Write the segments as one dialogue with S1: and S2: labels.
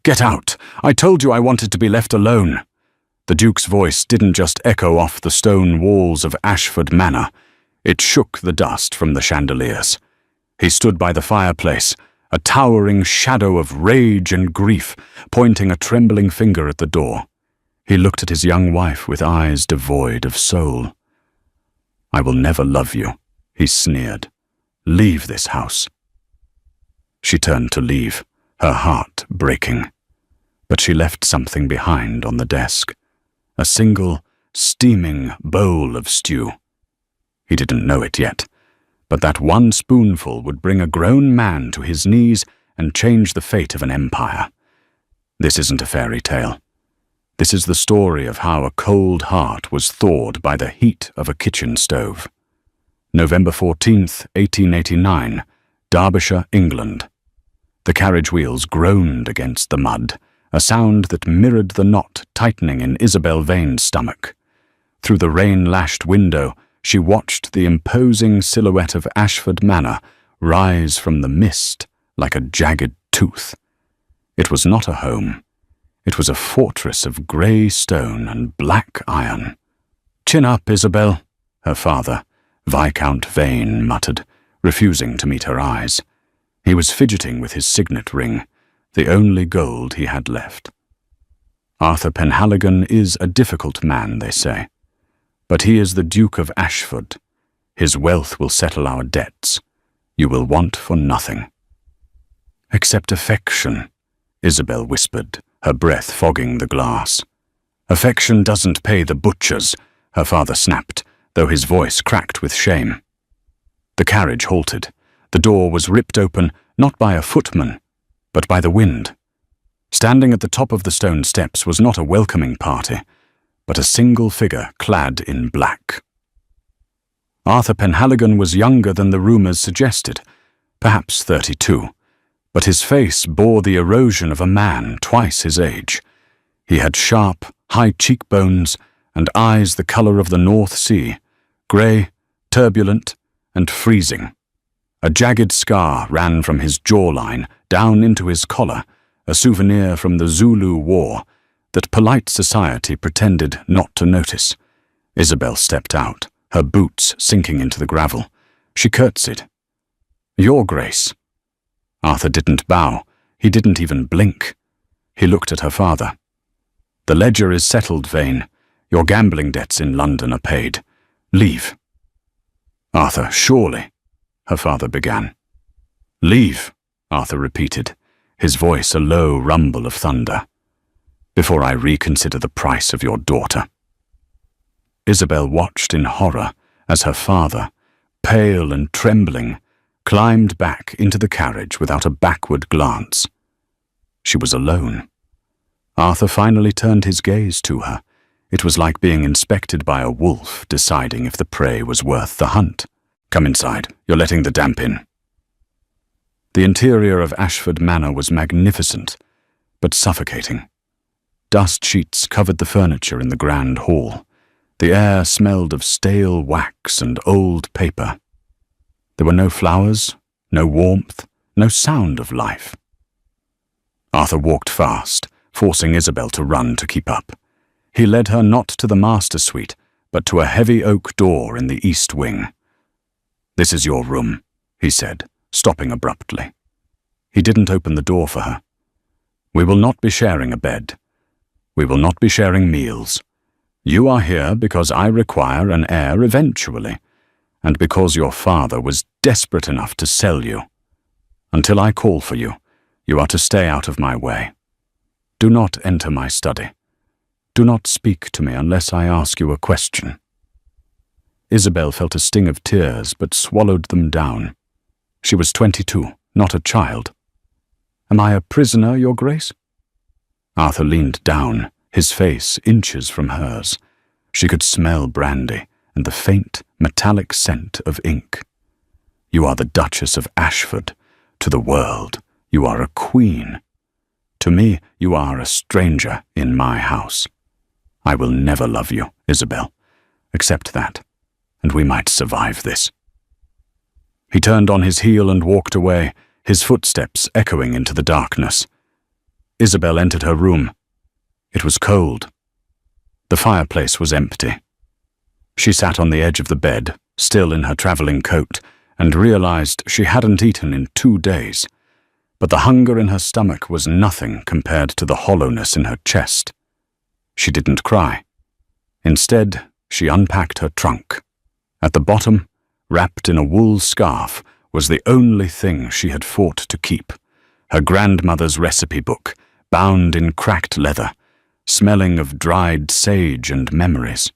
S1: "Get out! I told you I wanted to be left alone." The Duke's voice didn't just echo off the stone walls of Ashford Manor. It shook the dust from the chandeliers. He stood by the fireplace, a towering shadow of rage and grief, pointing a trembling finger at the door. He looked at his young wife with eyes devoid of soul. "I will never love you," he sneered. "Leave this house." She turned to leave, her heart breaking. But she left something behind on the desk. A single, steaming bowl of stew. He didn't know it yet, but that one spoonful would bring a grown man to his knees and change the fate of an empire. This isn't a fairy tale. This is the story of how a cold heart was thawed by the heat of a kitchen stove. November 14th, 1889, Derbyshire, England. The carriage wheels groaned against the mud, a sound that mirrored the knot tightening in Isabel Vane's stomach. Through the rain-lashed window, she watched the imposing silhouette of Ashford Manor rise from the mist like a jagged tooth. It was not a home. It was a fortress of grey stone and black iron. "Chin up, Isabel," her father, Viscount Vane, muttered, refusing to meet her eyes. He was fidgeting with his signet ring, the only gold he had left. Arthur Penhaligon is a difficult man, they say. But he is the Duke of Ashford. His wealth will settle our debts. You will want for nothing. "Except affection," Isabel whispered, her breath fogging the glass. "Affection doesn't pay the butchers," her father snapped, though his voice cracked with shame. The carriage halted. The door was ripped open, not by a footman, but by the wind. Standing at the top of the stone steps was not a welcoming party, but a single figure clad in black. Arthur Penhaligon was younger than the rumours suggested, perhaps 32, but his face bore the erosion of a man twice his age. He had sharp, high cheekbones and eyes the colour of the North Sea, grey, turbulent, and freezing. A jagged scar ran from his jawline down into his collar, a souvenir from the Zulu War that polite society pretended not to notice. Isabel stepped out, her boots sinking into the gravel. She curtsied. "Your Grace." Arthur didn't bow. He didn't even blink. He looked at her father. "The ledger is settled, Vane. Your gambling debts in London are paid. Leave." "Arthur, surely," her father began. "Leave," Arthur repeated, his voice a low rumble of thunder, "before I reconsider the price of your daughter." Isabel watched in horror as her father, pale and trembling, climbed back into the carriage without a backward glance. She was alone. Arthur finally turned his gaze to her. It was like being inspected by a wolf deciding if the prey was worth the hunt. "Come inside. You're letting the damp in." The interior of Ashford Manor was magnificent, but suffocating. Dust sheets covered the furniture in the grand hall. The air smelled of stale wax and old paper. There were no flowers, no warmth, no sound of life. Arthur walked fast, forcing Isabel to run to keep up. He led her not to the master suite, but to a heavy oak door in the east wing. "This is your room," he said, stopping abruptly. He didn't open the door for her. "We will not be sharing a bed. We will not be sharing meals. You are here because I require an heir eventually, and because your father was desperate enough to sell you. Until I call for you, you are to stay out of my way. Do not enter my study. Do not speak to me unless I ask you a question." Isabel felt a sting of tears, but swallowed them down. She was 22, not a child. "Am I a prisoner, Your Grace?" Arthur leaned down, his face inches from hers. She could smell brandy and the faint, metallic scent of ink. "You are the Duchess of Ashford. To the world, you are a queen. To me, you are a stranger in my house. I will never love you, Isabel. Accept that, and we might survive this." He turned on his heel and walked away, his footsteps echoing into the darkness. Isabel entered her room. It was cold. The fireplace was empty. She sat on the edge of the bed, still in her traveling coat, and realized she hadn't eaten in 2 days. But the hunger in her stomach was nothing compared to the hollowness in her chest. She didn't cry. Instead, she unpacked her trunk. At the bottom, wrapped in a wool scarf, was the only thing she had fought to keep: her grandmother's recipe book, bound in cracked leather, smelling of dried sage and memories.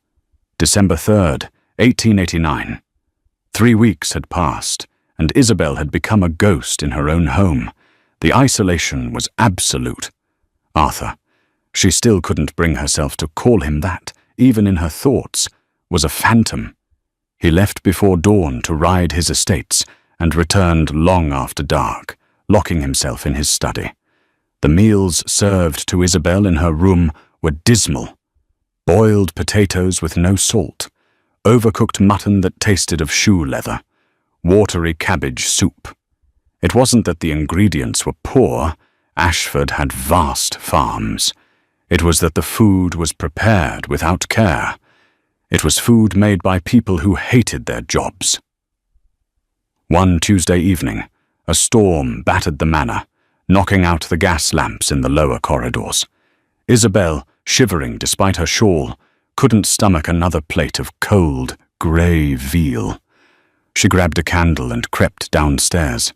S1: December 3rd, 1889. 3 weeks had passed, and Isabel had become a ghost in her own home. The isolation was absolute. Arthur, she still couldn't bring herself to call him that, even in her thoughts, was a phantom. He left before dawn to ride his estates, and returned long after dark, locking himself in his study. The meals served to Isabel in her room were dismal. Boiled potatoes with no salt, overcooked mutton that tasted of shoe leather, watery cabbage soup. It wasn't that the ingredients were poor. Ashford had vast farms. It was that the food was prepared without care. It was food made by people who hated their jobs. One Tuesday evening, a storm battered the manor, knocking out the gas lamps in the lower corridors. Isabel, shivering despite her shawl, couldn't stomach another plate of cold, grey veal. She grabbed a candle and crept downstairs.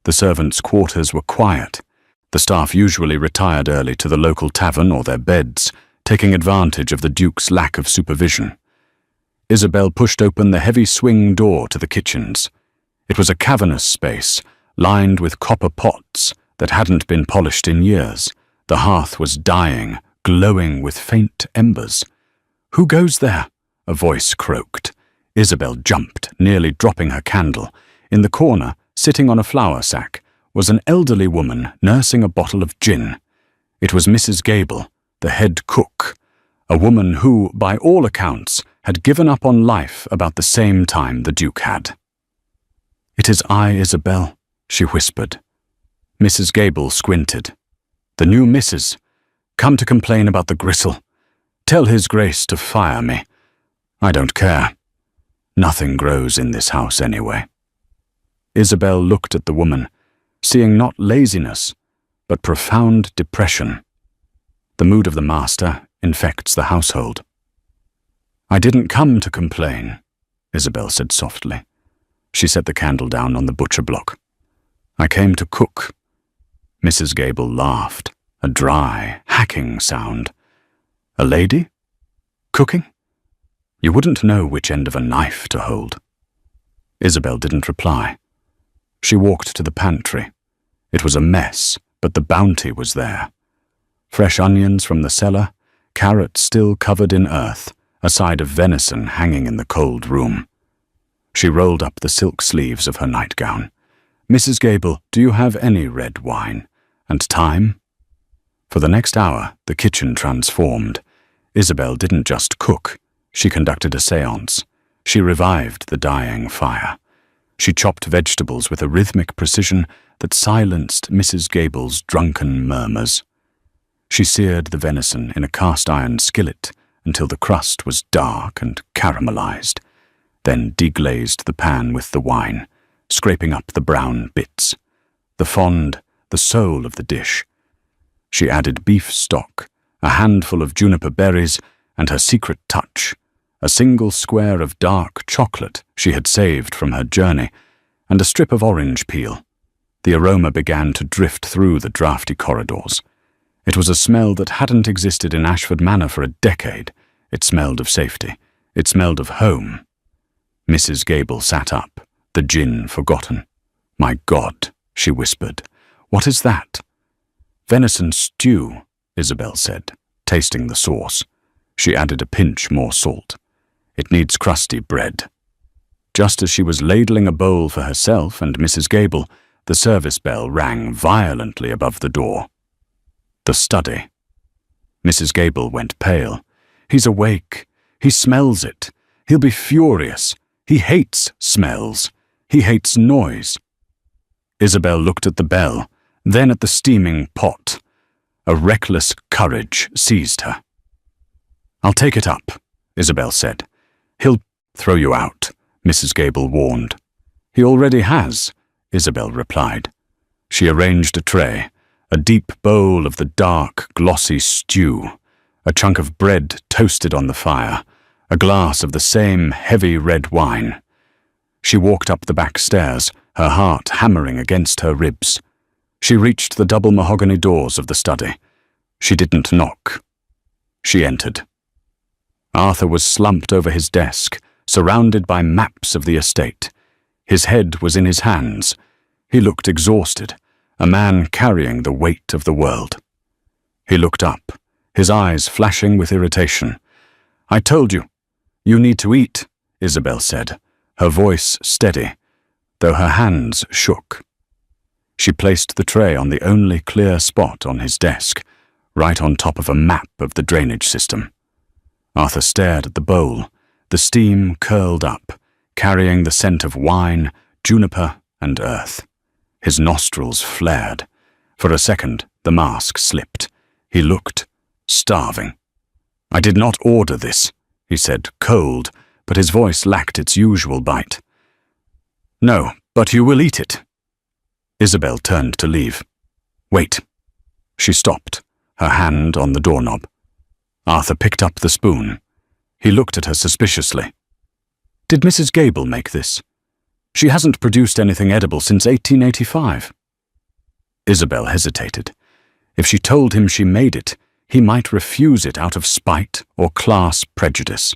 S1: The servants' quarters were quiet. The staff usually retired early to the local tavern or their beds, taking advantage of the Duke's lack of supervision. Isabel pushed open the heavy swing door to the kitchens. It was a cavernous space, lined with copper pots that hadn't been polished in years. The hearth was dying, glowing with faint embers. "Who goes there?" a voice croaked. Isabel jumped, nearly dropping her candle. In the corner, sitting on a flour sack, was an elderly woman nursing a bottle of gin. It was Mrs. Gable, the head cook, a woman who, by all accounts, had given up on life about the same time the Duke had. "It is I, Isabel," she whispered. Mrs. Gable squinted. "The new missus. Come to complain about the gristle. Tell his grace to fire me. I don't care. Nothing grows in this house anyway." Isabel looked at the woman, seeing not laziness, but profound depression. The mood of the master infects the household. "I didn't come to complain," Isabel said softly. She set the candle down on the butcher block. "I came to cook." Mrs. Gable laughed, a dry, hacking sound. "A lady? Cooking? You wouldn't know which end of a knife to hold." Isabel didn't reply. She walked to the pantry. It was a mess, but the bounty was there. Fresh onions from the cellar, carrots still covered in earth, a side of venison hanging in the cold room. She rolled up the silk sleeves of her nightgown. "Mrs. Gable, do you have any red wine? And time?" For the next hour, the kitchen transformed. Isabel didn't just cook. She conducted a séance. She revived the dying fire. She chopped vegetables with a rhythmic precision that silenced Mrs. Gable's drunken murmurs. She seared the venison in a cast-iron skillet until the crust was dark and caramelized, then deglazed the pan with the wine, scraping up the brown bits. The fond, the soul of the dish. She added beef stock, a handful of juniper berries, and her secret touch, a single square of dark chocolate she had saved from her journey, and a strip of orange peel. The aroma began to drift through the drafty corridors. It was a smell that hadn't existed in Ashford Manor for a decade. It smelled of safety. It smelled of home. Mrs. Gable sat up, the gin forgotten. "My God," she whispered. "What is that?" "Venison stew," Isabel said, tasting the sauce. She added a pinch more salt. "It needs crusty bread." Just as she was ladling a bowl for herself and Mrs. Gable, the service bell rang violently above the door. The study. Mrs. Gable went pale. "He's awake. He smells it. He'll be furious. He hates smells. He hates noise." Isabel looked at the bell, then at the steaming pot. A reckless courage seized her. "I'll take it up," Isabel said. "He'll throw you out," Mrs. Gable warned. "He already has," Isabel replied. She arranged a tray, a deep bowl of the dark, glossy stew, a chunk of bread toasted on the fire, a glass of the same heavy red wine. She walked up the back stairs, her heart hammering against her ribs. She reached the double mahogany doors of the study. She didn't knock. She entered. Arthur was slumped over his desk, surrounded by maps of the estate. His head was in his hands. He looked exhausted, a man carrying the weight of the world. He looked up, his eyes flashing with irritation. "I told you. You need to eat," Isabel said, her voice steady, though her hands shook. She placed the tray on the only clear spot on his desk, right on top of a map of the drainage system. Arthur stared at the bowl. The steam curled up, carrying the scent of wine, juniper, and earth. His nostrils flared. For a second, the mask slipped. He looked starving. "I did not order this," he said, cold, but his voice lacked its usual bite. "No, but you will eat it." Isabel turned to leave. "Wait." She stopped, her hand on the doorknob. Arthur picked up the spoon. He looked at her suspiciously. "Did Mrs. Gable make this? She hasn't produced anything edible since 1885. Isabel hesitated. If she told him she made it, he might refuse it out of spite or class prejudice.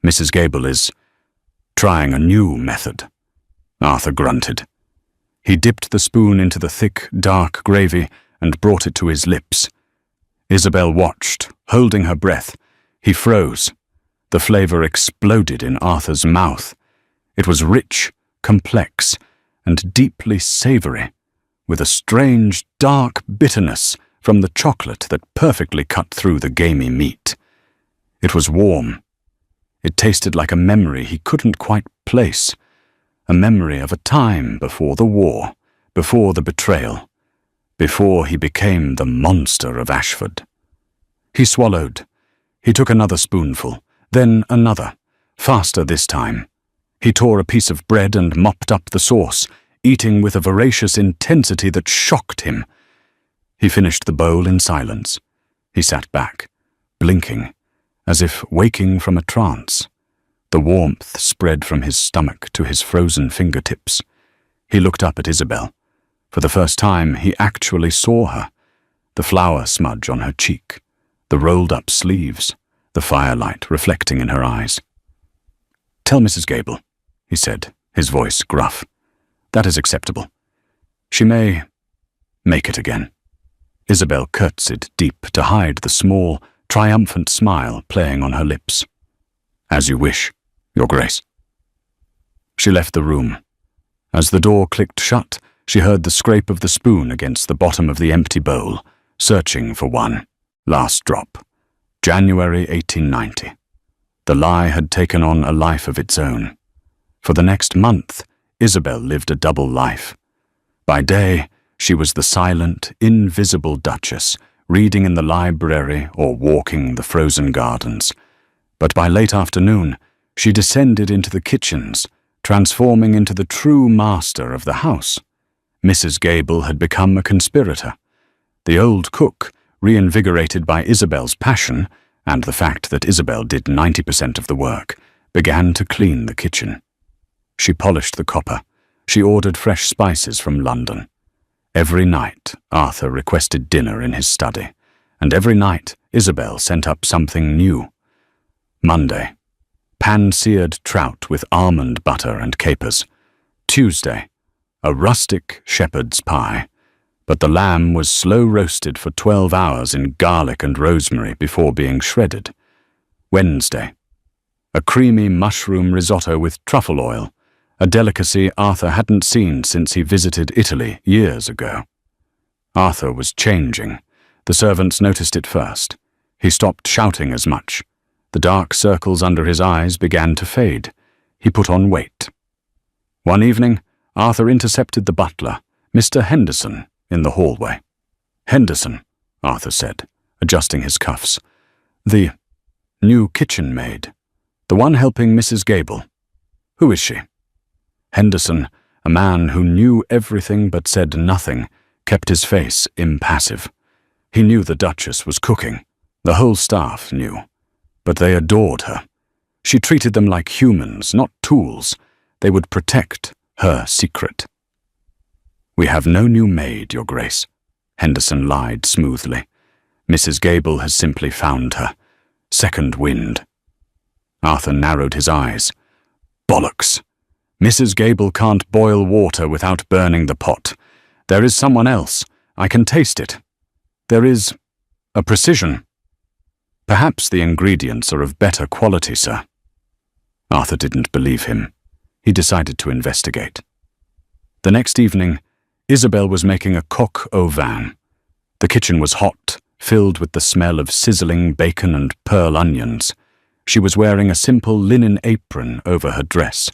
S1: "Mrs. Gable is trying a new method," Arthur grunted. He dipped the spoon into the thick, dark gravy and brought it to his lips. Isabel watched, holding her breath. He froze. The flavor exploded in Arthur's mouth. It was rich, complex, and deeply savory, with a strange, dark bitterness from the chocolate that perfectly cut through the gamey meat. It was warm. It tasted like a memory he couldn't quite place, a memory of a time before the war, before the betrayal, before he became the monster of Ashford. He swallowed. He took another spoonful, then another, faster this time. He tore a piece of bread and mopped up the sauce, eating with a voracious intensity that shocked him. He finished the bowl in silence. He sat back, blinking, as if waking from a trance. The warmth spread from his stomach to his frozen fingertips. He looked up at Isabel. For the first time, he actually saw her. The flour smudge on her cheek, the rolled-up sleeves, the firelight reflecting in her eyes. "Tell Mrs. Gable," he said, his voice gruff. "That is acceptable. She may make it again." Isabel curtsied deep to hide the small, triumphant smile playing on her lips. "As you wish, Your Grace." She left the room. As the door clicked shut, she heard the scrape of the spoon against the bottom of the empty bowl, searching for one. Last drop. January 1890. The lie had taken on a life of its own. For the next month, Isabel lived a double life. By day, she was the silent, invisible Duchess, reading in the library or walking the frozen gardens. But by late afternoon, she descended into the kitchens, transforming into the true master of the house. Mrs. Gable had become a conspirator. The old cook, reinvigorated by Isabel's passion, and the fact that Isabel did 90% of the work, began to clean the kitchen. She polished the copper. She ordered fresh spices from London. Every night, Arthur requested dinner in his study, and every night, Isabel sent up something new. Monday, pan-seared trout with almond butter and capers. Tuesday, a rustic shepherd's pie, but the lamb was slow-roasted for 12 hours in garlic and rosemary before being shredded. Wednesday, a creamy mushroom risotto with truffle oil, a delicacy Arthur hadn't seen since he visited Italy years ago. Arthur was changing. The servants noticed it first. He stopped shouting as much. The dark circles under his eyes began to fade. He put on weight. One evening, Arthur intercepted the butler, Mr. Henderson, in the hallway. "Henderson," Arthur said, adjusting his cuffs. "The new kitchen maid. The one helping Mrs. Gable. Who is she?" Henderson, a man who knew everything but said nothing, kept his face impassive. He knew the Duchess was cooking. The whole staff knew. But they adored her. She treated them like humans, not tools. They would protect her secret. "We have no new maid, Your Grace," Henderson lied smoothly. "Mrs. Gable has simply found her. Second wind." Arthur narrowed his eyes. "Bollocks. Mrs. Gable can't boil water without burning the pot. There is someone else. I can taste it. There is a precision. Perhaps the ingredients are of better quality, sir." Arthur didn't believe him. He decided to investigate. The next evening, Isabel was making a coq au vin. The kitchen was hot, filled with the smell of sizzling bacon and pearl onions. She was wearing a simple linen apron over her dress,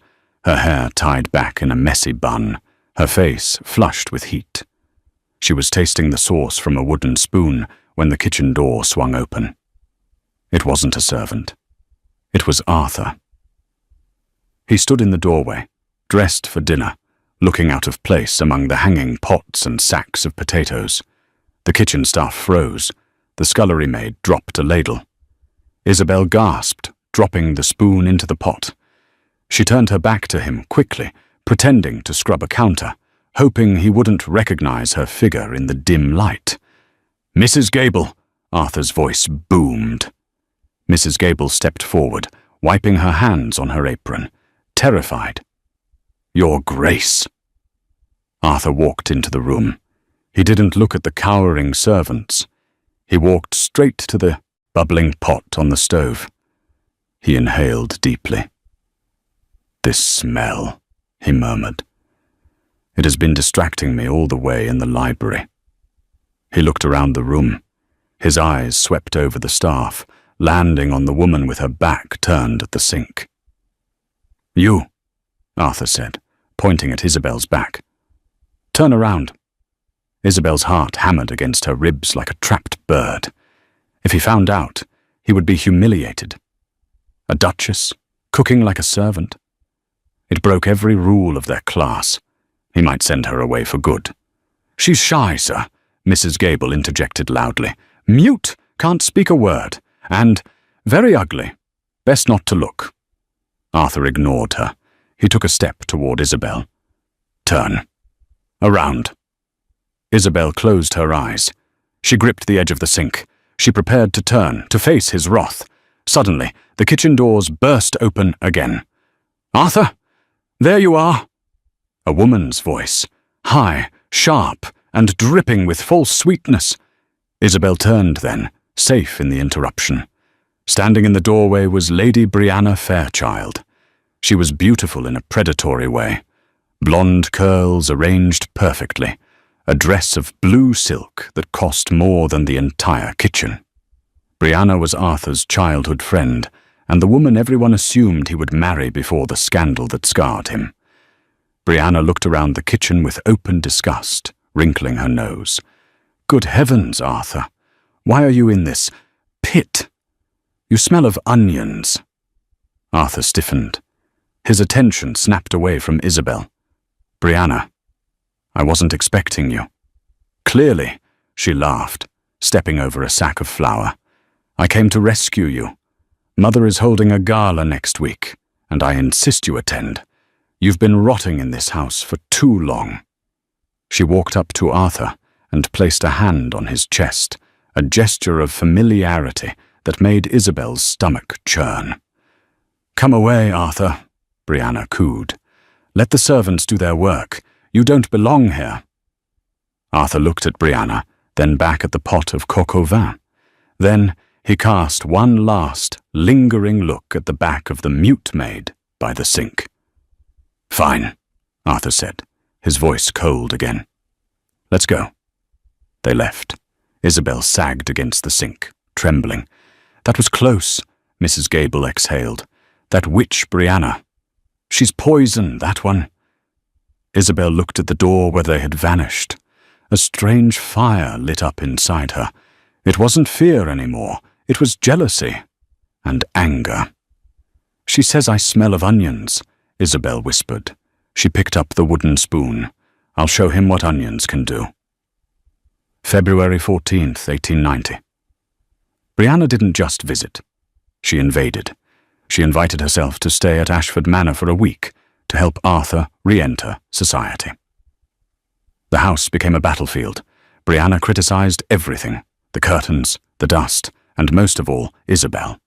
S1: her hair tied back in a messy bun, her face flushed with heat. She was tasting the sauce from a wooden spoon when the kitchen door swung open. It wasn't a servant. It was Arthur. He stood in the doorway, dressed for dinner, looking out of place among the hanging pots and sacks of potatoes. The kitchen staff froze. The scullery maid dropped a ladle. Isabel gasped, dropping the spoon into the pot. She turned her back to him quickly, pretending to scrub a counter, hoping he wouldn't recognize her figure in the dim light. "Mrs. Gable," Arthur's voice boomed. Mrs. Gable stepped forward, wiping her hands on her apron, terrified. "Your Grace." Arthur walked into the room. He didn't look at the cowering servants. He walked straight to the bubbling pot on the stove. He inhaled deeply. "This smell," he murmured. "It has been distracting me all the way in the library." He looked around the room. His eyes swept over the staff, landing on the woman with her back turned at the sink. "You," Arthur said, pointing at Isabel's back. "Turn around." Isabel's heart hammered against her ribs like a trapped bird. If he found out, he would be humiliated. A duchess, cooking like a servant. It broke every rule of their class. He might send her away for good. "She's shy, sir," Mrs. Gable interjected loudly. "Mute, can't speak a word. And very ugly. Best not to look." Arthur ignored her. He took a step toward Isabel. "Turn. Around." Isabel closed her eyes. She gripped the edge of the sink. She prepared to turn, to face his wrath. Suddenly, the kitchen doors burst open again. "Arthur, there you are." A woman's voice, high, sharp, and dripping with false sweetness. Isabel turned then, safe in the interruption. Standing in the doorway was Lady Brianna Fairchild. She was beautiful in a predatory way. Blonde curls arranged perfectly. A dress of blue silk that cost more than the entire kitchen. Brianna was Arthur's childhood friend, and the woman everyone assumed he would marry before the scandal that scarred him. Brianna looked around the kitchen with open disgust, wrinkling her nose. "Good heavens, Arthur. Why are you in this pit? You smell of onions." Arthur stiffened. His attention snapped away from Isabel. "Brianna, I wasn't expecting you." "Clearly," she laughed, stepping over a sack of flour. "I came to rescue you. Mother is holding a gala next week, and I insist you attend. You've been rotting in this house for too long." She walked up to Arthur and placed a hand on his chest, a gesture of familiarity that made Isabel's stomach churn. "Come away, Arthur," Brianna cooed. "Let the servants do their work. You don't belong here." Arthur looked at Brianna, then back at the pot of coq au vin. Then he cast one last, lingering look at the back of the mute maid by the sink. "Fine," Arthur said, his voice cold again. "Let's go." They left. Isabel sagged against the sink, trembling. "That was close," Mrs. Gable exhaled. "That witch Brianna. She's poison, that one." Isabel looked at the door where they had vanished. A strange fire lit up inside her. It wasn't fear anymore. It was jealousy and anger. "She says I smell of onions," Isabel whispered. She picked up the wooden spoon. "I'll show him what onions can do." February 14th, 1890. Brianna didn't just visit. She invaded. She invited herself to stay at Ashford Manor for a week to help Arthur re-enter society. The house became a battlefield. Brianna criticized everything: the curtains, the dust, and most of all, Isabel.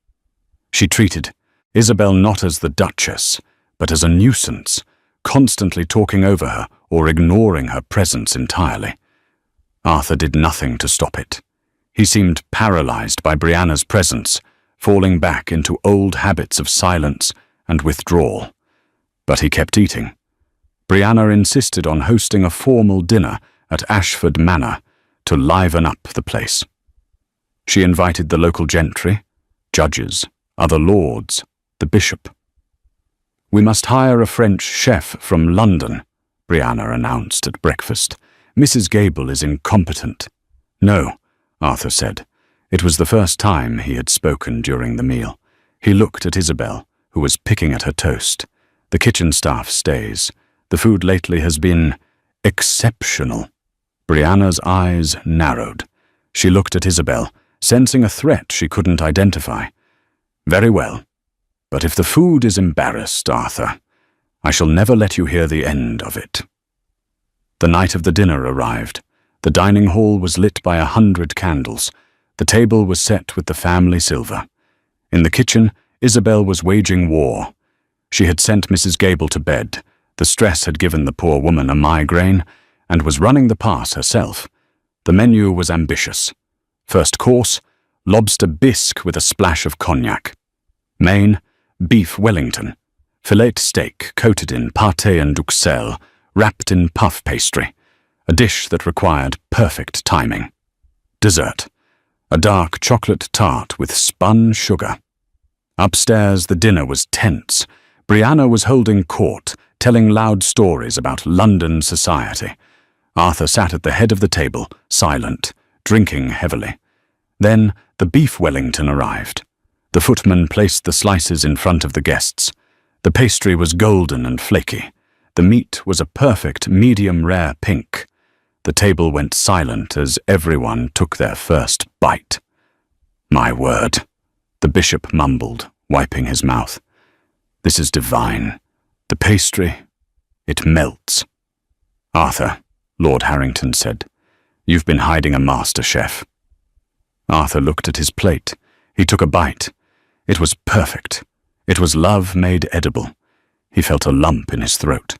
S1: She treated Isabel not as the Duchess, but as a nuisance, constantly talking over her or ignoring her presence entirely. Arthur did nothing to stop it. He seemed paralyzed by Brianna's presence, falling back into old habits of silence and withdrawal. But he kept eating. Brianna insisted on hosting a formal dinner at Ashford Manor to liven up the place. She invited the local gentry, judges, other lords, the bishop. "We must hire a French chef from London," Brianna announced at breakfast. "Mrs. Gable is incompetent." "No," Arthur said. It was the first time he had spoken during the meal. He looked at Isabel, who was picking at her toast. "The kitchen staff stays. The food lately has been exceptional." Brianna's eyes narrowed. She looked at Isabel, sensing a threat she couldn't identify. "Very well. But if the food is embarrassed, Arthur, I shall never let you hear the end of it." The night of the dinner arrived. The dining hall was lit by 100 candles. The table was set with the family silver. In the kitchen, Isabel was waging war. She had sent Mrs. Gable to bed. The stress had given the poor woman a migraine and was running the pass herself. The menu was ambitious. First course, lobster bisque with a splash of cognac. Main, beef Wellington. Filet steak coated in pâté and duxelles, wrapped in puff pastry. A dish that required perfect timing. Dessert, a dark chocolate tart with spun sugar. Upstairs, the dinner was tense. Brianna was holding court, telling loud stories about London society. Arthur sat at the head of the table, silent, drinking heavily. Then the beef Wellington arrived. The footman placed the slices in front of the guests. The pastry was golden and flaky. The meat was a perfect medium-rare pink. The table went silent as everyone took their first bite. "My word," the bishop mumbled, wiping his mouth. "This is divine. The pastry, it melts." "Arthur," Lord Harrington said, "you've been hiding a master chef." Arthur looked at his plate. He took a bite. It was perfect. It was love made edible. He felt a lump in his throat.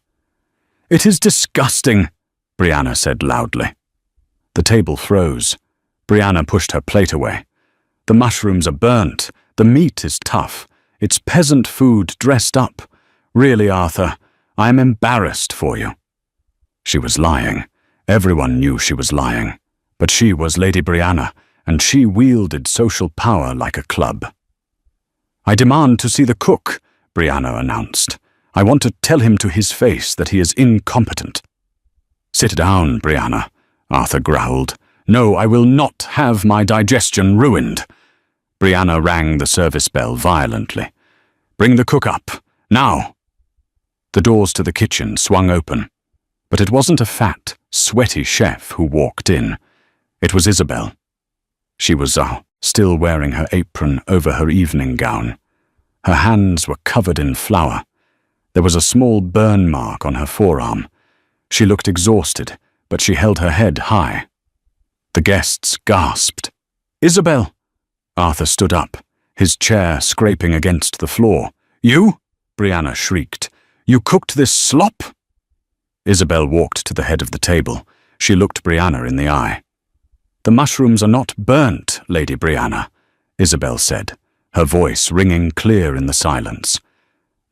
S1: "It is disgusting," Brianna said loudly. The table froze. Brianna pushed her plate away. "The mushrooms are burnt. The meat is tough. It's peasant food dressed up. Really, Arthur, I am embarrassed for you." She was lying. Everyone knew she was lying. But she was Lady Brianna, and she wielded social power like a club. "I demand to see the cook," Brianna announced. "I want to tell him to his face that he is incompetent." "Sit down, Brianna," Arthur growled. "No, I will not have my digestion ruined." Brianna rang the service bell violently. "Bring the cook up, now." The doors to the kitchen swung open. But it wasn't a fat, sweaty chef who walked in. It was Isabel. She was still wearing her apron over her evening gown. Her hands were covered in flour. There was a small burn mark on her forearm. She looked exhausted, but she held her head high. The guests gasped. "Isabel!" Arthur stood up, his chair scraping against the floor. "You?" Brianna shrieked. "You cooked this slop?" Isabel walked to the head of the table. She looked Brianna in the eye. "The mushrooms are not burnt, Lady Brianna," Isabel said, her voice ringing clear in the silence.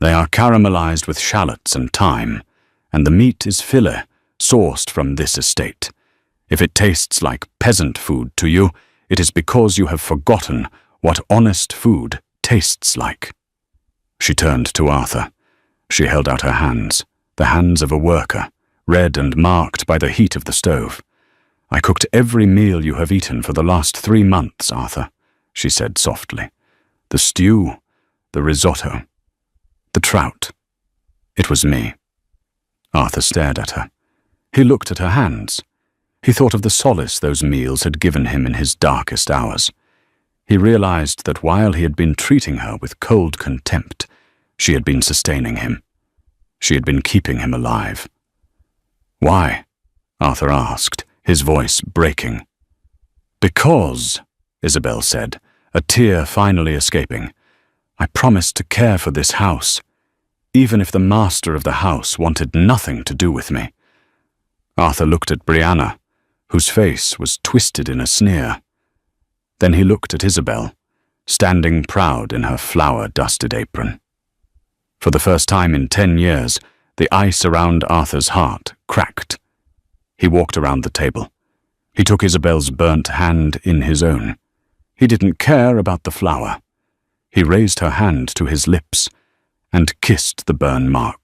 S1: "They are caramelized with shallots and thyme, and the meat is filet, sourced from this estate. If it tastes like peasant food to you, it is because you have forgotten what honest food tastes like." She turned to Arthur. She held out her hands, the hands of a worker, red and marked by the heat of the stove. "I cooked every meal you have eaten for the last 3 months, Arthur," she said softly. "The stew, the risotto, the trout. It was me." Arthur stared at her. He looked at her hands. He thought of the solace those meals had given him in his darkest hours. He realized that while he had been treating her with cold contempt, she had been sustaining him. She had been keeping him alive. "Why?" Arthur asked, his voice breaking. "Because," Isabel said, a tear finally escaping, "I promised to care for this house, even if the master of the house wanted nothing to do with me." Arthur looked at Brianna, whose face was twisted in a sneer. Then he looked at Isabel, standing proud in her flour-dusted apron. For the first time in 10 years, the ice around Arthur's heart cracked. He walked around the table. He took Isabel's burnt hand in his own. He didn't care about the flour. He raised her hand to his lips and kissed the burn mark.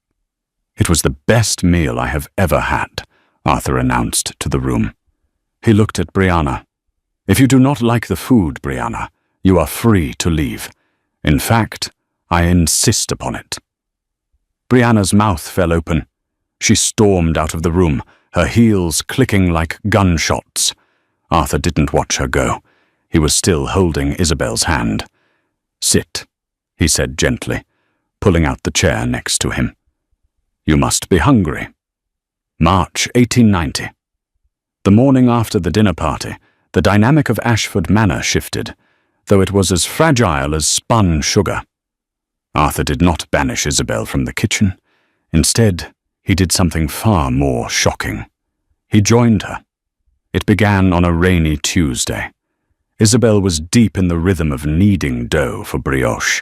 S1: "It was the best meal I have ever had," Arthur announced to the room. He looked at Brianna. "If you do not like the food, Brianna, you are free to leave. In fact, I insist upon it." Brianna's mouth fell open. She stormed out of the room, her heels clicking like gunshots. Arthur didn't watch her go. He was still holding Isabel's hand. "Sit," he said gently, pulling out the chair next to him. "You must be hungry." March 1890. The morning after the dinner party, the dynamic of Ashford Manor shifted, though it was as fragile as spun sugar. Arthur did not banish Isabel from the kitchen. Instead, he did something far more shocking. He joined her. It began on a rainy Tuesday. Isabel was deep in the rhythm of kneading dough for brioche.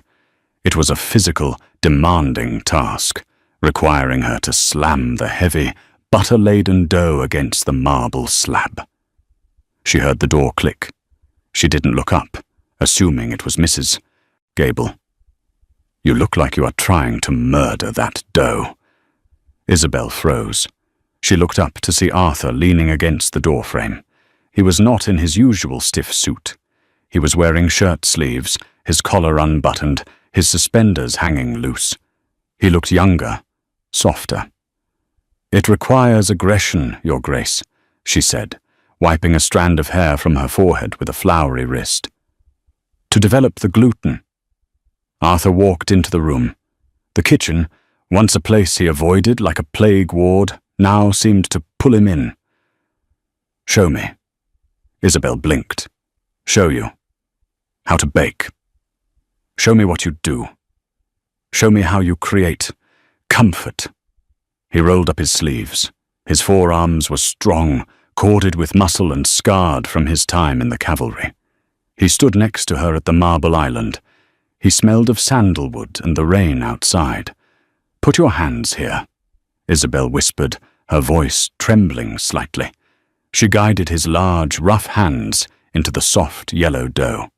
S1: It was a physical, demanding task, requiring her to slam the heavy, butter-laden dough against the marble slab. She heard the door click. She didn't look up, assuming it was Mrs. Gable. "You look like you are trying to murder that dough." Isabel froze. She looked up to see Arthur leaning against the doorframe. He was not in his usual stiff suit. He was wearing shirt sleeves, his collar unbuttoned, his suspenders hanging loose. He looked younger, softer. "It requires aggression, Your Grace," she said, wiping a strand of hair from her forehead with a floury wrist. "To develop the gluten." Arthur walked into the room. The kitchen, once a place he avoided like a plague ward, now seemed to pull him in. "Show me." Isabel blinked. "Show you. How to bake. Show me what you do. Show me how you create comfort." He rolled up his sleeves. His forearms were strong, corded with muscle and scarred from his time in the cavalry. He stood next to her at the marble island. He smelled of sandalwood and the rain outside. "Put your hands here," Isabel whispered, her voice trembling slightly. She guided his large, rough hands into the soft yellow dough.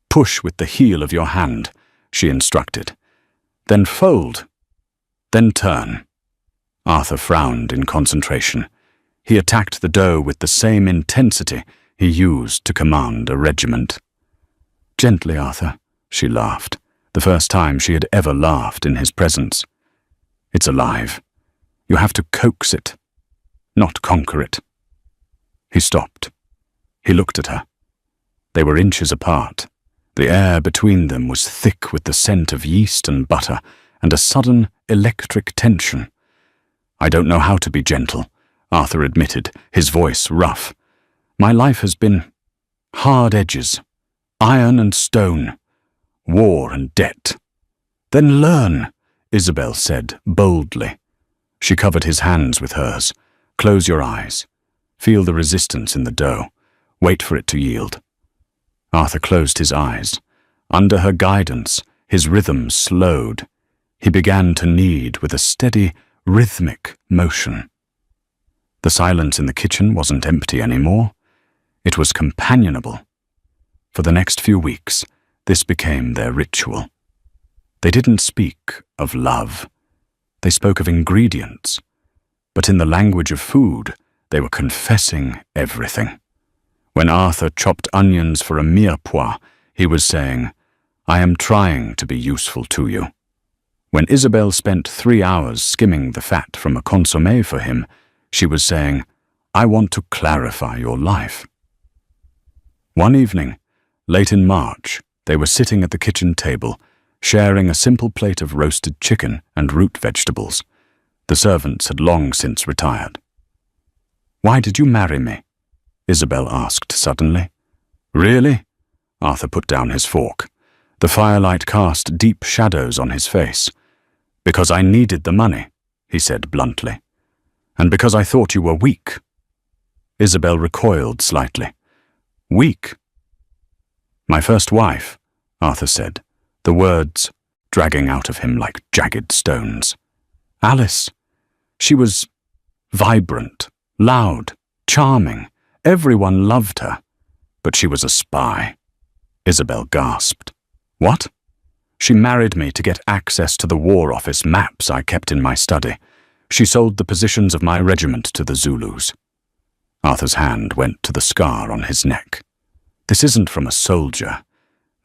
S1: "Push with the heel of your hand," she instructed. "Then fold. Then turn." Arthur frowned in concentration. He attacked the dough with the same intensity he used to command a regiment. "Gently, Arthur," she laughed, the first time she had ever laughed in his presence. "It's alive. You have to coax it, not conquer it." He stopped. He looked at her. They were inches apart. The air between them was thick with the scent of yeast and butter, and a sudden electric tension. "I don't know how to be gentle," Arthur admitted, his voice rough. "My life has been hard edges, iron and stone, war and debt." "Then learn," Isabel said boldly. She covered his hands with hers. "Close your eyes. Feel the resistance in the dough. Wait for it to yield." Arthur closed his eyes. Under her guidance, his rhythm slowed. He began to knead with a steady, rhythmic motion. The silence in the kitchen wasn't empty anymore. It was companionable. For the next few weeks, this became their ritual. They didn't speak of love. They spoke of ingredients. But in the language of food, they were confessing everything. When Arthur chopped onions for a mirepoix, he was saying, "I am trying to be useful to you." When Isabel spent 3 hours skimming the fat from a consommé for him, she was saying, "I want to clarify your life." One evening, late in March, they were sitting at the kitchen table, sharing a simple plate of roasted chicken and root vegetables. The servants had long since retired. "Why did you marry me?" Isabel asked suddenly. "Really?" Arthur put down his fork. The firelight cast deep shadows on his face. "Because I needed the money," he said bluntly. "And because I thought you were weak." Isabel recoiled slightly. "Weak?" "My first wife," Arthur said, the words dragging out of him like jagged stones. "Alice. She was vibrant, loud, charming. Everyone loved her. But she was a spy." Isabel gasped. "What?" "She married me to get access to the War Office maps I kept in my study. She sold the positions of my regiment to the Zulus." Arthur's hand went to the scar on his neck. "This isn't from a soldier.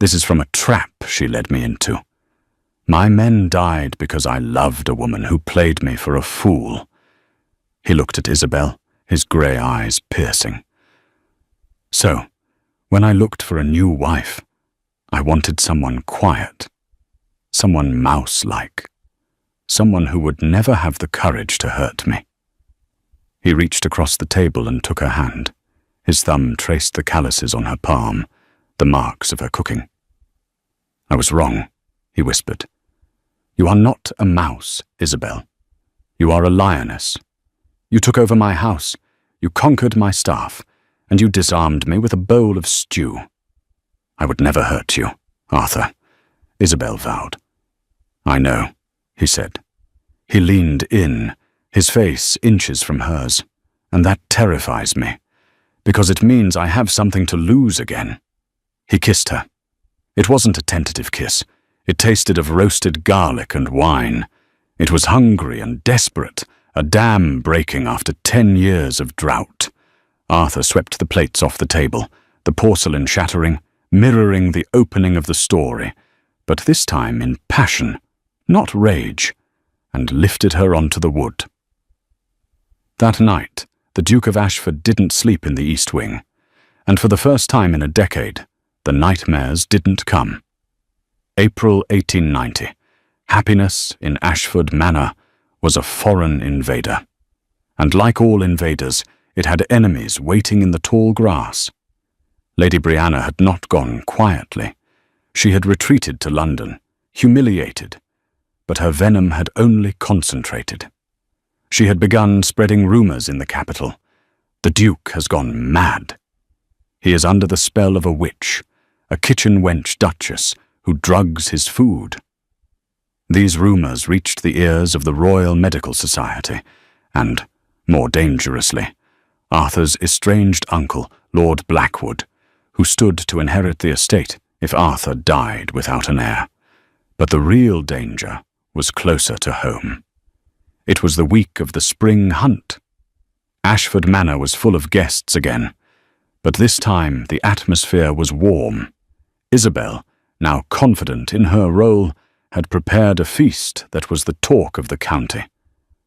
S1: This is from a trap she led me into. My men died because I loved a woman who played me for a fool." He looked at Isabel, his grey eyes piercing. "So, when I looked for a new wife, I wanted someone quiet, someone mouse-like, someone who would never have the courage to hurt me." He reached across the table and took her hand. His thumb traced the calluses on her palm, the marks of her cooking. "I was wrong," he whispered. "You are not a mouse, Isabel. You are a lioness. You took over my house, you conquered my staff, and you disarmed me with a bowl of stew. I would never hurt you, Arthur," Isabel vowed. "I know," he said. He leaned in, his face inches from hers, "and that terrifies me, because it means I have something to lose again." He kissed her. It wasn't a tentative kiss. It tasted of roasted garlic and wine. It was hungry and desperate, a dam breaking after 10 years of drought. Arthur swept the plates off the table, the porcelain shattering, mirroring the opening of the story, but this time in passion, not rage, and lifted her onto the wood. That night, the Duke of Ashford didn't sleep in the East Wing, and for the first time in a decade, the nightmares didn't come. April 1890. Happiness in Ashford Manor was a foreign invader. And like all invaders, it had enemies waiting in the tall grass. Lady Brianna had not gone quietly. She had retreated to London, humiliated, but her venom had only concentrated. She had begun spreading rumours in the capital. "The Duke has gone mad. He is under the spell of a witch, a kitchen wench duchess who drugs his food." These rumours reached the ears of the Royal Medical Society, and, more dangerously, Arthur's estranged uncle, Lord Blackwood, who stood to inherit the estate if Arthur died without an heir. But the real danger was closer to home. It was the week of the spring hunt. Ashford Manor was full of guests again, but this time the atmosphere was warm. Isabel, now confident in her role, had prepared a feast that was the talk of the county.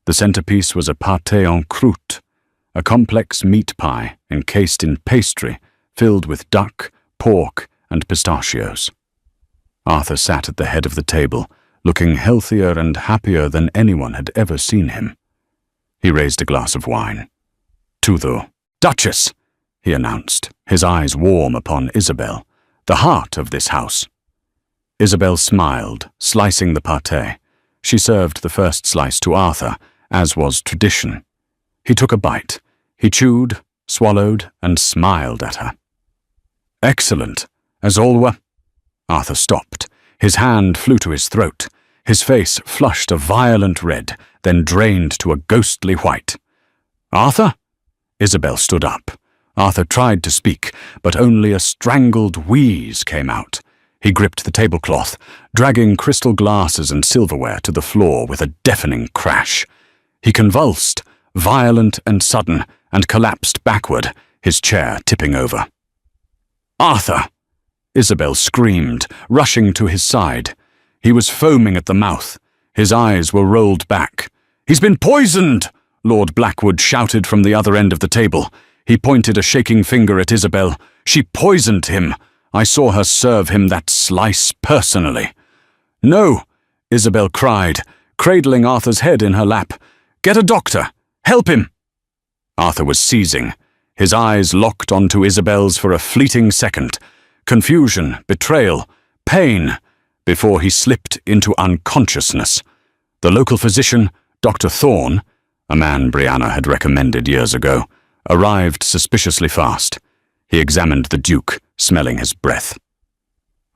S1: The centerpiece was a pâté en croûte, a complex meat pie encased in pastry filled with duck, pork, and pistachios. Arthur sat at the head of the table, looking healthier and happier than anyone had ever seen him. He raised a glass of wine. "To the Duchess," he announced, his eyes warm upon Isabel, "the heart of this house." Isabel smiled, slicing the pâté. She served the first slice to Arthur, as was tradition. He took a bite. He chewed, swallowed, and smiled at her. "Excellent, as always." Arthur stopped. His hand flew to his throat. His face flushed a violent red, then drained to a ghostly white. "Arthur?" Isabel stood up. Arthur tried to speak, but only a strangled wheeze came out. He gripped the tablecloth, dragging crystal glasses and silverware to the floor with a deafening crash. He convulsed, violent and sudden, and collapsed backward, his chair tipping over. "Arthur!" Isabel screamed, rushing to his side. He was foaming at the mouth. His eyes were rolled back. "He's been poisoned!" Lord Blackwood shouted from the other end of the table. He pointed a shaking finger at Isabel. "She poisoned him. I saw her serve him that slice personally." "No!" Isabel cried, cradling Arthur's head in her lap. "Get a doctor! Help him!" Arthur was seizing. His eyes locked onto Isabel's for a fleeting second. Confusion, betrayal, pain, before he slipped into unconsciousness. The local physician, Dr. Thorne, a man Brianna had recommended years ago, arrived suspiciously fast. He examined the Duke, smelling his breath.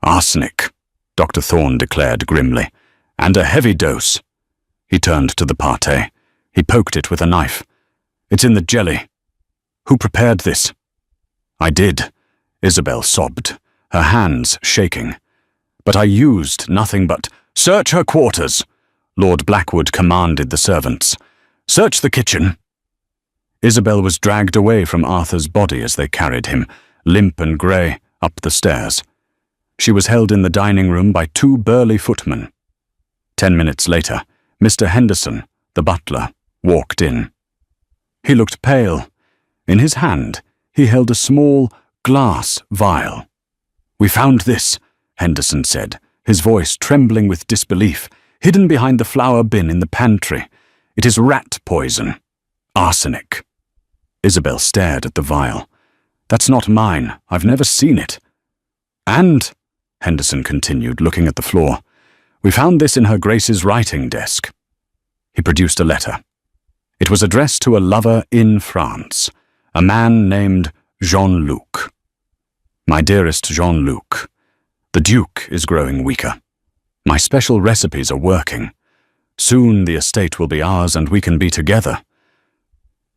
S1: "Arsenic," Dr. Thorne declared grimly, "and a heavy dose." He turned to the pâté. He poked it with a knife. "It's in the jelly. Who prepared this?" "I did," Isabel sobbed, her hands shaking. "But I used nothing but—" "Search her quarters," Lord Blackwood commanded the servants. "Search the kitchen." Isabel was dragged away from Arthur's body as they carried him, limp and grey, up the stairs. She was held in the dining room by 2 burly footmen. 10 minutes later, Mr. Henderson, the butler, walked in. He looked pale. In his hand, he held a small glass vial. "We found this," Henderson said, his voice trembling with disbelief, "hidden behind the flour bin in the pantry. It is rat poison. Arsenic." Isabel stared at the vial. "That's not mine. I've never seen it." "And," Henderson continued, looking at the floor, "we found this in her Grace's writing desk." He produced a letter. It was addressed to a lover in France, a man named Jean-Luc. "My dearest Jean-Luc, the Duke is growing weaker. My special recipes are working. Soon the estate will be ours and we can be together."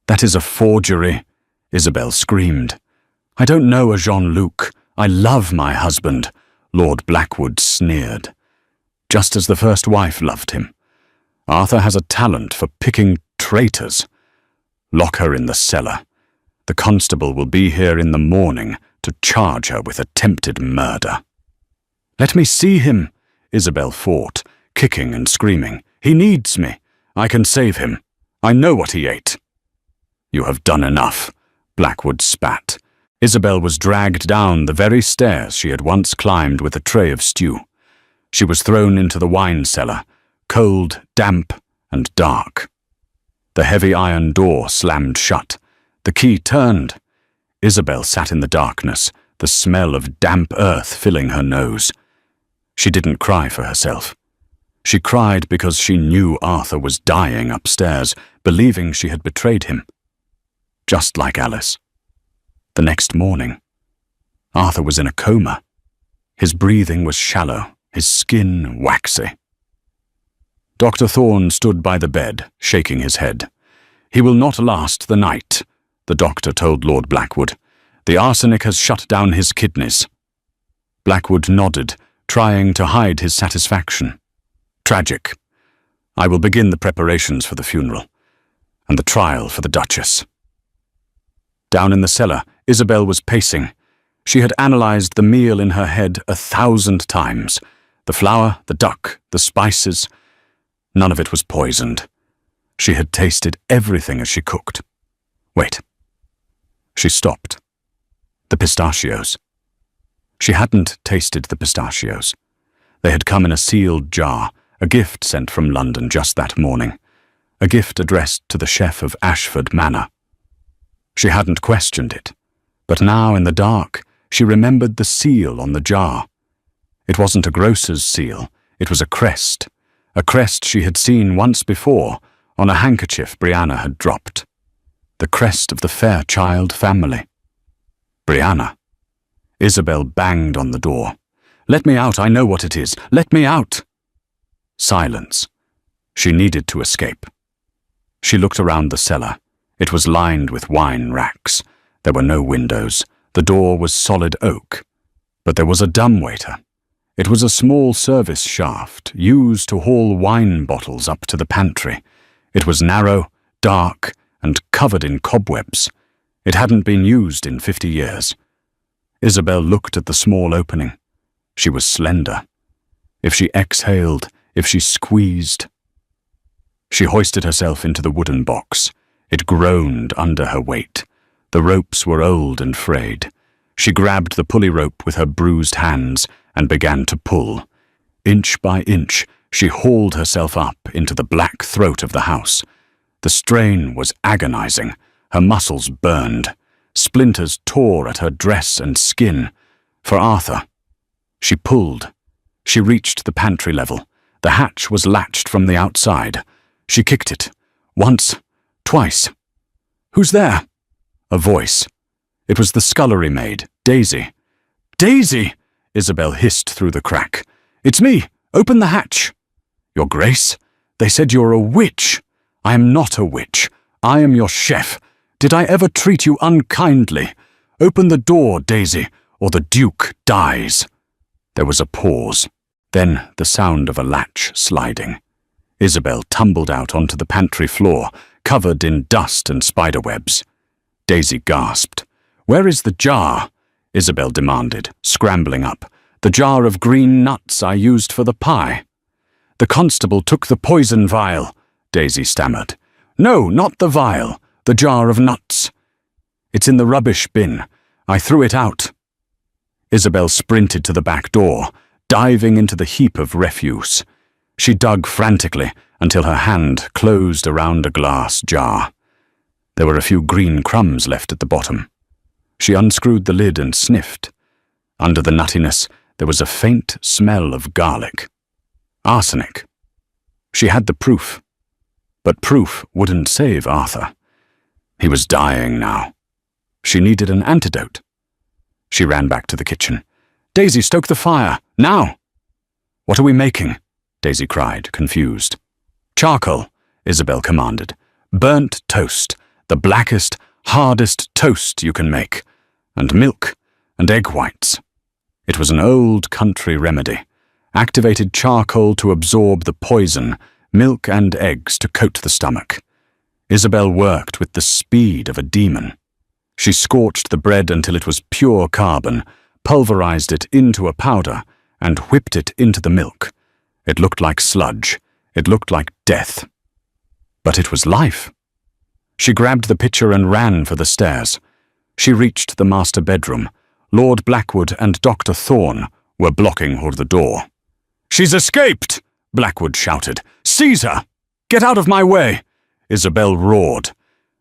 S1: "That is a forgery," Isabel screamed. "I don't know a Jean-Luc. I love my husband," Lord Blackwood sneered. "Just as the first wife loved him. Arthur has a talent for picking traitors. Lock her in the cellar. The constable will be here in the morning to charge her with attempted murder." "Let me see him," Isabel fought, kicking and screaming. "He needs me. I can save him. I know what he ate." "You have done enough," Blackwood spat. Isabel was dragged down the very stairs she had once climbed with a tray of stew. She was thrown into the wine cellar, cold, damp, and dark. The heavy iron door slammed shut. The key turned. Isabel sat in the darkness, the smell of damp earth filling her nose. She didn't cry for herself. She cried because she knew Arthur was dying upstairs, believing she had betrayed him. Just like Alice. The next morning, Arthur was in a coma. His breathing was shallow, his skin waxy. Dr. Thorne stood by the bed, shaking his head. "He will not last the night," the doctor told Lord Blackwood. "The arsenic has shut down his kidneys." Blackwood nodded, trying to hide his satisfaction. "Tragic. I will begin the preparations for the funeral, and the trial for the Duchess." Down in the cellar, Isabel was pacing. She had analyzed the meal in her head 1,000 times. The flour, the duck, the spices. None of it was poisoned. She had tasted everything as she cooked. Wait. She stopped. The pistachios. She hadn't tasted the pistachios. They had come in a sealed jar, a gift sent from London just that morning, a gift addressed to the chef of Ashford Manor. She hadn't questioned it, but now in the dark she remembered the seal on the jar. It wasn't a grocer's seal, it was a crest she had seen once before on a handkerchief Brianna had dropped. The crest of the Fairchild family. Brianna. Isabel banged on the door. "Let me out, I know what it is. Let me out!" Silence. She needed to escape. She looked around the cellar. It was lined with wine racks. There were no windows. The door was solid oak. But there was a dumbwaiter. It was a small service shaft used to haul wine bottles up to the pantry. It was narrow, dark, and covered in cobwebs. It hadn't been used in 50 years. Isabel looked at the small opening. She was slender. If she exhaled, if she squeezed. She hoisted herself into the wooden box. It groaned under her weight. The ropes were old and frayed. She grabbed the pulley rope with her bruised hands and began to pull. Inch by inch, she hauled herself up into the black throat of the house. The strain was agonizing. Her muscles burned. Splinters tore at her dress and skin. For Arthur. She pulled. She reached the pantry level. The hatch was latched from the outside. She kicked it. Once. Twice. "Who's there?" A voice. It was the scullery maid, Daisy. "Daisy!" Isabel hissed through the crack. "It's me! Open the hatch!" "Your Grace? They said you're a witch." "I am not a witch. I am your chef. Did I ever treat you unkindly? Open the door, Daisy, or the Duke dies." There was a pause. Then the sound of a latch sliding. Isabel tumbled out onto the pantry floor, covered in dust and spiderwebs. Daisy gasped. "Where is the jar?" Isabel demanded, scrambling up. "The jar of green nuts I used for the pie." "The constable took the poison vial," Daisy stammered. "No, not the vial. The jar of nuts." "It's in the rubbish bin. I threw it out." Isabel sprinted to the back door, diving into the heap of refuse. She dug frantically until her hand closed around a glass jar. There were a few green crumbs left at the bottom. She unscrewed the lid and sniffed. Under the nuttiness, there was a faint smell of garlic. Arsenic. She had the proof. But proof wouldn't save Arthur. He was dying now. She needed an antidote. She ran back to the kitchen. "Daisy, stoke the fire, now!" "What are we making?" Daisy cried, confused. "Charcoal," Isabel commanded. "Burnt toast, the blackest, hardest toast you can make. And milk, and egg whites." It was an old country remedy. Activated charcoal to absorb the poison, milk and eggs to coat the stomach. Isabel worked with the speed of a demon. She scorched the bread until it was pure carbon, pulverized it into a powder, and whipped it into the milk. It looked like sludge. It looked like death. But it was life. She grabbed the pitcher and ran for the stairs. She reached the master bedroom. Lord Blackwood and Dr. Thorne were blocking her the door. "She's escaped!" Blackwood shouted. "Seize her! Get out of my way!" Isabel roared.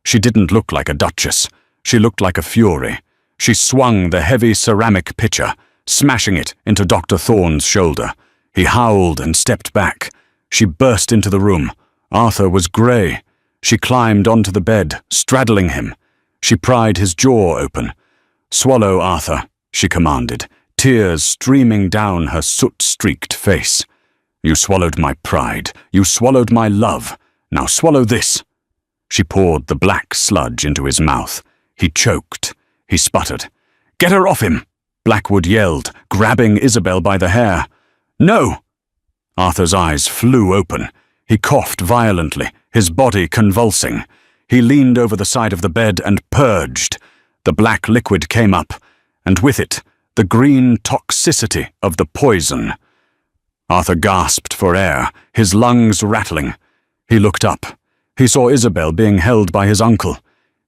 S1: She didn't look like a duchess. She looked like a fury. She swung the heavy ceramic pitcher, smashing it into Dr. Thorne's shoulder. He howled and stepped back. She burst into the room. Arthur was grey. She climbed onto the bed, straddling him. She pried his jaw open. "Swallow, Arthur," she commanded, tears streaming down her soot-streaked face. "You swallowed my pride. You swallowed my love. Now swallow this." She poured the black sludge into his mouth. He choked. He sputtered. "Get her off him!" Blackwood yelled, grabbing Isabel by the hair. "No!" Arthur's eyes flew open. He coughed violently, his body convulsing. He leaned over the side of the bed and purged. The black liquid came up, and with it, the green toxicity of the poison. Arthur gasped for air, his lungs rattling. He looked up. He saw Isabel being held by his uncle.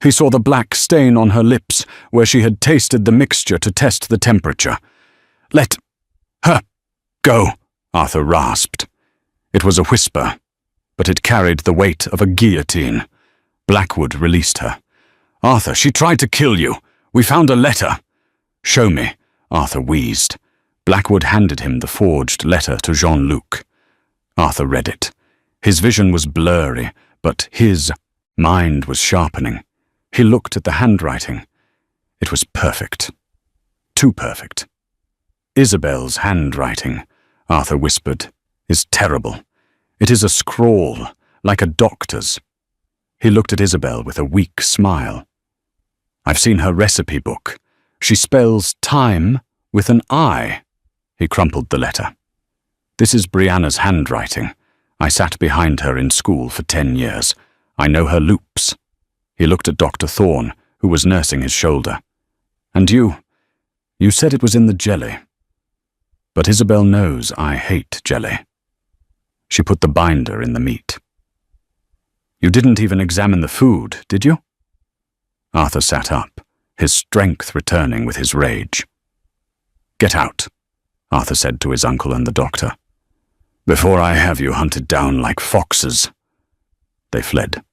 S1: He saw the black stain on her lips, where she had tasted the mixture to test the temperature. "Let her go," Arthur rasped. It was a whisper, but it carried the weight of a guillotine. Blackwood released her. "Arthur, she tried to kill you. We found a letter." "Show me," Arthur wheezed. Blackwood handed him the forged letter to Jean-Luc. Arthur read it. His vision was blurry, but his mind was sharpening. He looked at the handwriting. It was perfect. Too perfect. "Isabel's handwriting," Arthur whispered, "is terrible. It is a scrawl, like a doctor's." He looked at Isabel with a weak smile. "I've seen her recipe book. She spells time with an I." He crumpled the letter. "This is Brianna's handwriting. I sat behind her in school for 10 years. I know her loops." He looked at Dr. Thorne, who was nursing his shoulder. "And you said it was in the jelly. But Isabel knows I hate jelly." She put the binder in the meat. "You didn't even examine the food, did you?" Arthur sat up, his strength returning with his rage. "Get out," Arthur said to his uncle and the doctor, "before I have you hunted down like foxes." They fled.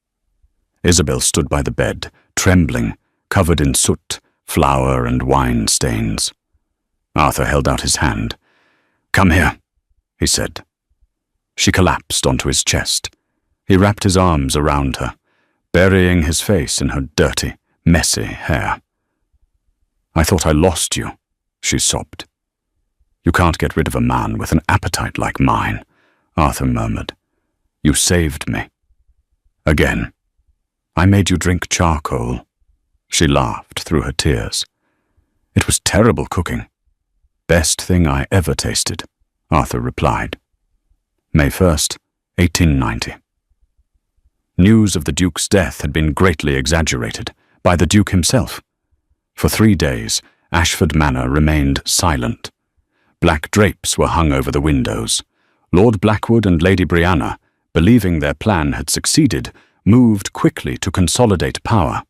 S1: Isabel stood by the bed, trembling, covered in soot, flour and wine stains. Arthur held out his hand. "Come here," he said. She collapsed onto his chest. He wrapped his arms around her, burying his face in her dirty, messy hair. "I thought I lost you," she sobbed. "You can't get rid of a man with an appetite like mine," Arthur murmured. "You saved me. Again. I made you drink charcoal." She laughed through her tears. "It was terrible cooking." "Best thing I ever tasted," Arthur replied. May 1st, 1890. News of the Duke's death had been greatly exaggerated by the Duke himself. For 3 days, Ashford Manor remained silent. Black drapes were hung over the windows. Lord Blackwood and Lady Brianna, believing their plan had succeeded, moved quickly to consolidate power.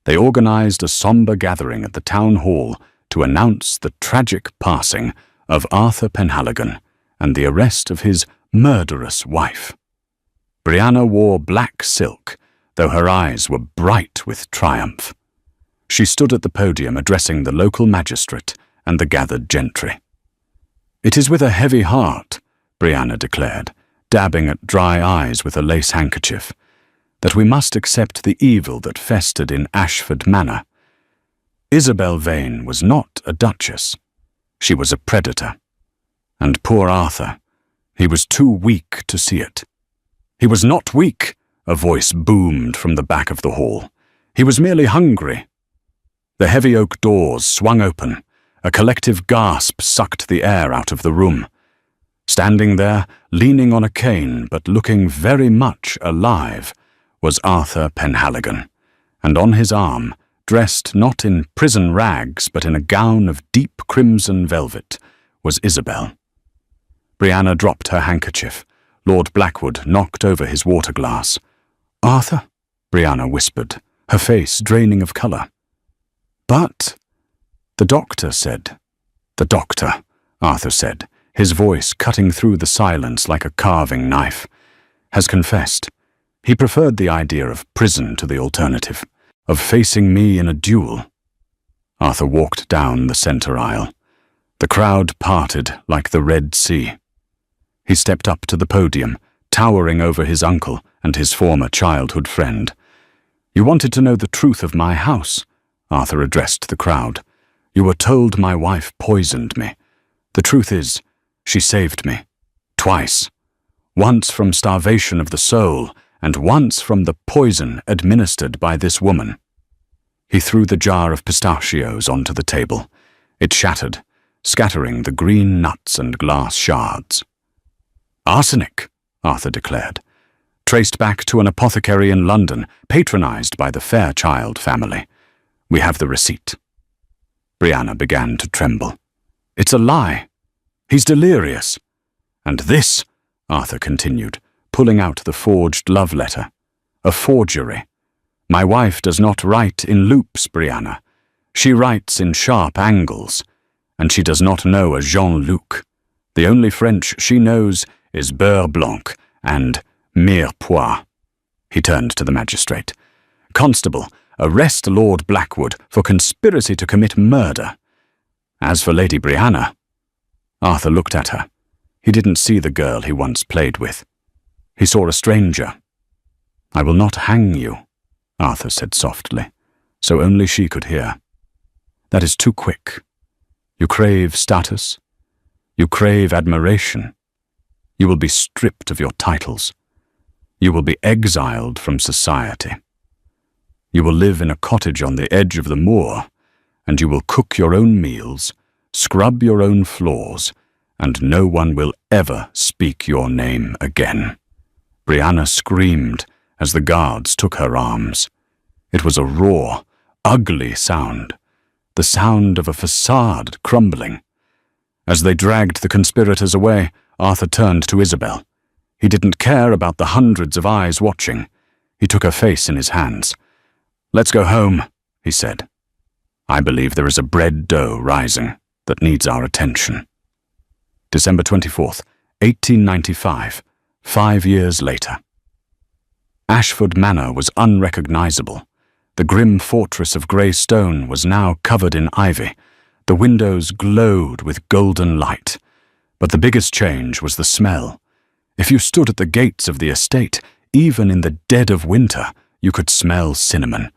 S1: They organized a somber gathering at the town hall to announce the tragic passing of Arthur Penhaligon and the arrest of his murderous wife. Brianna wore black silk, though her eyes were bright with triumph. She stood at the podium addressing the local magistrate and the gathered gentry. "It is with a heavy heart," Brianna declared, dabbing at dry eyes with a lace handkerchief, "that we must accept the evil that festered in Ashford Manor. Isabel Vane was not a duchess. She was a predator. And poor Arthur, he was too weak to see it." "He was not weak," a voice boomed from the back of the hall. "He was merely hungry." The heavy oak doors swung open. A collective gasp sucked the air out of the room. Standing there, leaning on a cane but looking very much alive, was Arthur Penhaligon, and on his arm, dressed not in prison rags but in a gown of deep crimson velvet, was Isabel. Brianna dropped her handkerchief. Lord Blackwood knocked over his water glass. "Arthur?" Brianna whispered, her face draining of colour. "But—" "The doctor said—" "The doctor," Arthur said, his voice cutting through the silence like a carving knife, "has confessed. He preferred the idea of prison to the alternative, of facing me in a duel." Arthur walked down the centre aisle. The crowd parted like the Red Sea. He stepped up to the podium, towering over his uncle and his former childhood friend. "You wanted to know the truth of my house," Arthur addressed the crowd. "You were told my wife poisoned me. The truth is, she saved me. Twice. Once from starvation of the soul, and once from the poison administered by this woman." He threw the jar of pistachios onto the table. It shattered, scattering the green nuts and glass shards. "Arsenic," Arthur declared, "traced back to an apothecary in London, patronized by the Fairchild family. We have the receipt." Brianna began to tremble. "It's a lie. He's delirious." "And this," Arthur continued, pulling out the forged love letter. "A forgery. My wife does not write in loops, Brianna. She writes in sharp angles, and she does not know a Jean-Luc. The only French she knows is beurre blanc and mirepoix." He turned to the magistrate. "Constable, arrest Lord Blackwood for conspiracy to commit murder. As for Lady Brianna—" Arthur looked at her. He didn't see the girl he once played with. He saw a stranger. "I will not hang you," Arthur said softly, so only she could hear. "That is too quick. You crave status. You crave admiration. You will be stripped of your titles. You will be exiled from society. You will live in a cottage on the edge of the moor, and you will cook your own meals, scrub your own floors, and no one will ever speak your name again." Brianna screamed as the guards took her arms. It was a raw, ugly sound, the sound of a facade crumbling. As they dragged the conspirators away, Arthur turned to Isabel. He didn't care about the hundreds of eyes watching. He took her face in his hands. "Let's go home," he said. "I believe there is a bread dough rising that needs our attention." December 24th, 1895, 5 years later. Ashford Manor was unrecognizable. The grim fortress of grey stone was now covered in ivy. The windows glowed with golden light. But the biggest change was the smell. If you stood at the gates of the estate, even in the dead of winter, you could smell cinnamon,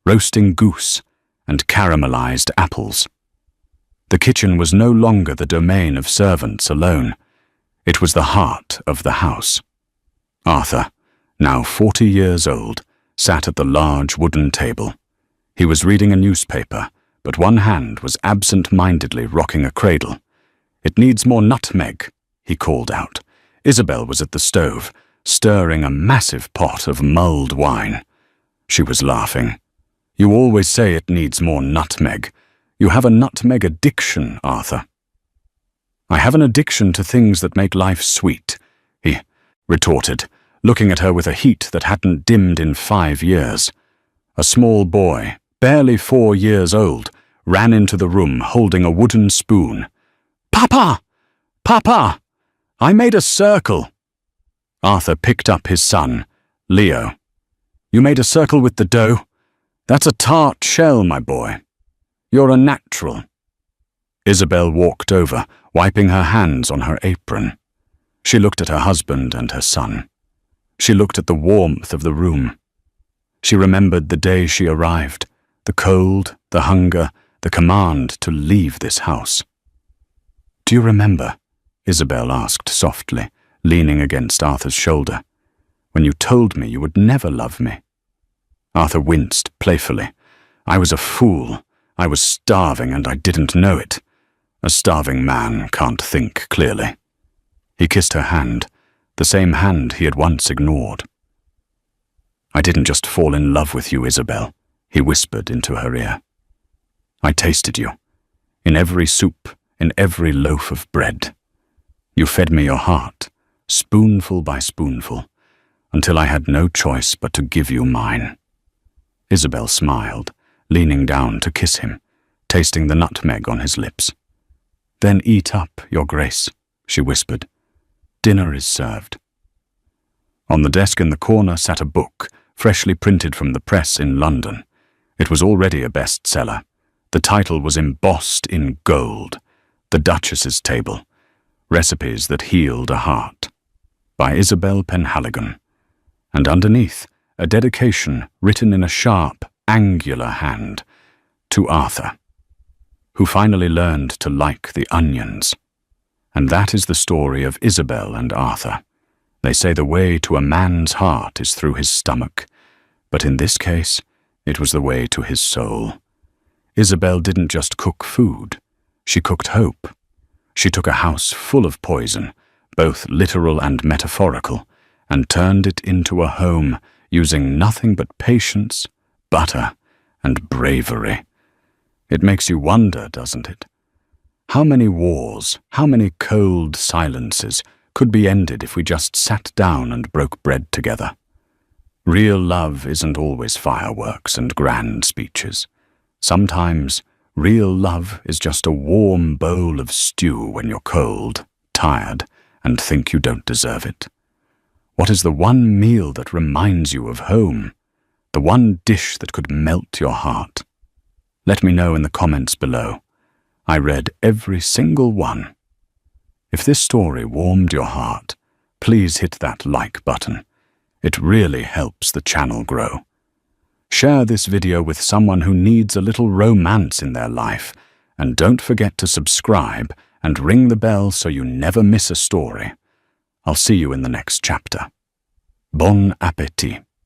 S1: roasting goose, and caramelized apples. The kitchen was no longer the domain of servants alone. It was the heart of the house. Arthur, now 40 years old, sat at the large wooden table. He was reading a newspaper, but one hand was absent-mindedly rocking a cradle. "It needs more nutmeg," he called out. Isabel was at the stove, stirring a massive pot of mulled wine. She was laughing. "You always say it needs more nutmeg. You have a nutmeg addiction, Arthur." "I have an addiction to things that make life sweet," he retorted, looking at her with a heat that hadn't dimmed in 5 years. A small boy, barely 4 years old, ran into the room holding a wooden spoon. "Papa! Papa! I made a circle!" Arthur picked up his son, Leo. "You made a circle with the dough? That's a tart shell, my boy. You're a natural." Isabel walked over, wiping her hands on her apron. She looked at her husband and her son. She looked at the warmth of the room. She remembered the day she arrived, the cold, the hunger, the command to leave this house. "Do you remember?" Isabel asked softly, leaning against Arthur's shoulder. "When you told me you would never love me?" Arthur winced playfully. "I was a fool. I was starving and I didn't know it. A starving man can't think clearly." He kissed her hand, the same hand he had once ignored. "I didn't just fall in love with you, Isabel," he whispered into her ear. "I tasted you, in every soup, in every loaf of bread. You fed me your heart, spoonful by spoonful, until I had no choice but to give you mine." Isabel smiled, leaning down to kiss him, tasting the nutmeg on his lips. "Then eat up, Your Grace," she whispered. "Dinner is served." On the desk in the corner sat a book, freshly printed from the press in London. It was already a bestseller. The title was embossed in gold, "The Duchess's Table, Recipes That Healed a Heart," by Isabel Penhaligon, and underneath, a dedication written in a sharp, angular hand, "To Arthur, who finally learned to like the onions." And that is the story of Isabel and Arthur. They say the way to a man's heart is through his stomach, but in this case, it was the way to his soul. Isabel didn't just cook food, she cooked hope. She took a house full of poison, both literal and metaphorical, and turned it into a home using nothing but patience, butter, and bravery. It makes you wonder, doesn't it? How many wars, how many cold silences could be ended if we just sat down and broke bread together? Real love isn't always fireworks and grand speeches. Sometimes, real love is just a warm bowl of stew when you're cold, tired, and think you don't deserve it. What is the one meal that reminds you of home? The one dish that could melt your heart? Let me know in the comments below. I read every single one. If this story warmed your heart, please hit that like button. It really helps the channel grow. Share this video with someone who needs a little romance in their life, and don't forget to subscribe and ring the bell so you never miss a story. I'll see you in the next chapter. Bon appétit.